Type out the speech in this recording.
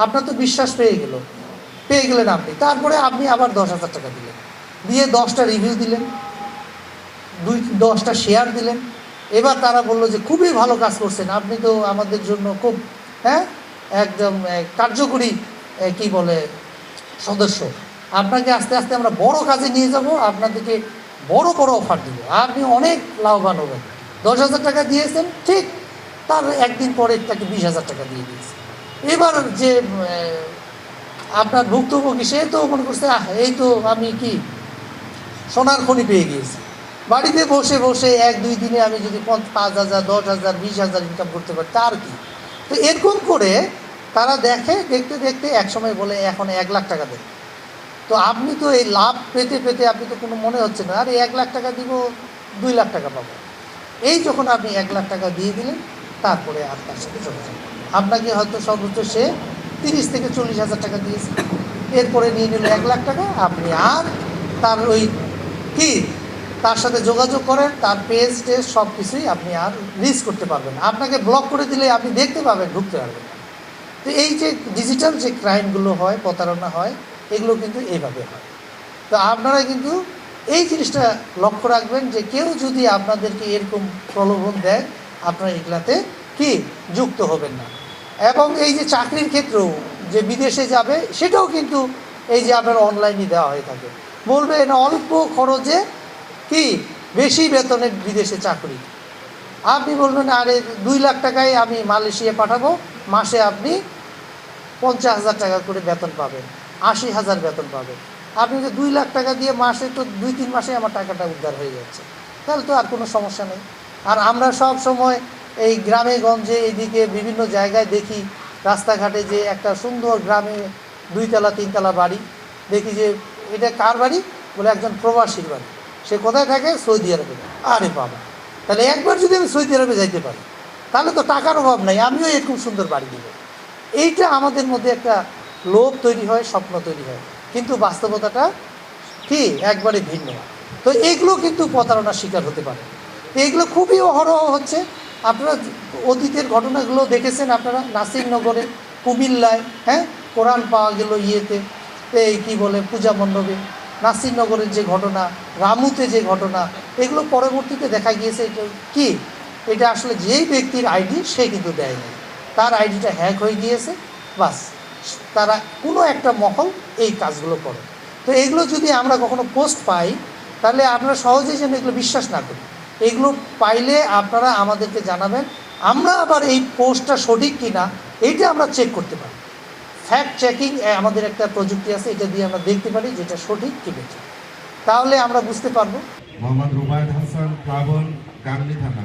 আপনার তো বিশ্বাস পেয়ে গেলেন আপনি। তারপরে আপনি আবার 10,000 টাকা দিলেন, দিয়ে 10টা রিভিউ দিলেন, 10টা শেয়ার দিলেন। এবার তারা বললো যে খুবই ভালো কাজ করছেন, আপনি তো আমাদের জন্য খুব একদম কার্যকরী কি বলে সদস্য, আপনাকে আস্তে আস্তে আমরা বড় কাজে নিয়ে যাব, আপনাদেরকে বড় বড় অফার দিব, আপনি অনেক লাভবান হবেন। 10,000 টাকা দিয়েছেন, ঠিক তার একদিন পরে তাকে 20,000 টাকা দিয়ে দিয়েছে। এবার যে আপনার ভুক্তভোগী, সে তো মনে করছে এই তো আমি কি সোনার খনি পেয়ে গিয়েছি, বাড়িতে বসে বসে 1-2 দিনে আমি যদি 5,000, 10,000, 20,000 ইনকাম করতে পারি, তার কি। তো এরকম করে তারা দেখতে দেখতে একসময় বলে এখন 1 লাখ টাকা দেন। তো আপনি তো এই লাভ পেতে পেতে আপনি তো কোনো মনে হচ্ছে না, আরে 1 লাখ টাকা দিব, 2 লাখ টাকা পাবো। এই যখন আপনি 1 লাখ টাকা দিয়ে দিলেন, তারপরে আর তার সাথে যোগাযোগ, আপনাকে হয়তো সর্বোচ্চ সে 30 থেকে 40,000 টাকা দিয়েছে, এরপরে নিয়ে নিল 1 লাখ টাকা। আপনি আর তার ওই কি তার সাথে যোগাযোগ করেন, তার পেজ টেস্ট সব কিছুই আপনি আর রিচ করতে পারবেন না, আপনাকে ব্লক করে দিলে আপনি দেখতে পাবেন, ঢুকতে পারবেন না। তো এই যে ডিজিটাল যে ক্রাইমগুলো হয়, প্রতারণা হয়, এগুলো কিন্তু এইভাবে হয়। তো আপনারা কিন্তু এই জিনিসটা লক্ষ্য রাখবেন যে কেউ যদি আপনাদেরকে এরকম প্রলোভন দেয়, আপনারা এগুলাতে কি যুক্ত হবেন না। এবং এই যে চাকরির ক্ষেত্রেও যে বিদেশে যাবে, সেটাও কিন্তু এই যে আপনার অনলাইনে দেওয়া হয়ে থাকে, বলবে না অল্প খরচে কি বেশি বেতনের বিদেশে চাকরি। আপনি বলবেন আরে 2 লাখ টাকায় আমি মালয়েশিয়া পাঠাবো, মাসে আপনি 50,000 টাকা করে বেতন পাবেন, 80,000 বেতন পাবেন। আপনি যে 2 লাখ টাকা দিয়ে মাসে তো 2-3 মাসে আমার টাকাটা উদ্ধার হয়ে যাচ্ছে, তাহলে তো আর কোনো সমস্যা নেই। আর আমরা সব সময় এই গ্রামে গঞ্জে এদিকে বিভিন্ন জায়গায় দেখি, রাস্তাঘাটে যে একটা সুন্দর গ্রামে 2 তলা 3 তলা বাড়ি, দেখি যে এটা কার বাড়ি, বলে একজন প্রবাসীর বাড়ি। সে কোথায় থাকে? সৌদি আরবে। আরে বাবা, তাহলে একবার যদি আমি সৌদি আরবে যাইতে পারি, তাহলে তো টাকার অভাব নাই, আমিও এরকম সুন্দর বাড়ি দেবো। এইটা আমাদের মধ্যে একটা লোভ তৈরি হয়, স্বপ্ন তৈরি হয়, কিন্তু বাস্তবতাটা কি একবারে ভিন্ন। তো এইগুলো কিন্তু প্রতারণার শিকার হতে পারে। তো এগুলো খুবই অহরহ হচ্ছে। আপনারা অতীতের ঘটনাগুলো দেখেছেন, আপনারা নাসিরনগরে, কুমিল্লায়, কোরআন পাওয়া গেল ইয়েতে, এই কি বলে পূজা মণ্ডপে, নাসিরনগরের যে ঘটনা, রামুতে যে ঘটনা, এগুলো পরবর্তীতে দেখা গিয়েছে এটা কি, এটা আসলে যেই ব্যক্তির আইডি সে কিন্তু দেয়নি, তার আইডিটা হ্যাক হয়ে গিয়েছে, বাস তারা কোনো একটা মহল এই কাজগুলো করে। তো এগুলো যদি আমরা কখনো পোস্ট পাই, তাহলে আপনারা সহজেই যেন এগুলো বিশ্বাস না করি। এগুলো পাইলে আপনারা আমাদেরকে জানাবেন, আমরা আবার এই পোস্টটা সঠিক কি না এইটা আমরা চেক করতে পারি। ফ্যাক্ট চেকিং আমাদের একটা প্রযুক্তি আছে, এটা দিয়ে আমরা দেখতে পারি যেটা সঠিক কি বেঠিক, তাহলে আমরা বুঝতে পারবো। মোহাম্মদ রুবায়েত হাসান, প্লাবন, গাংনী থানা।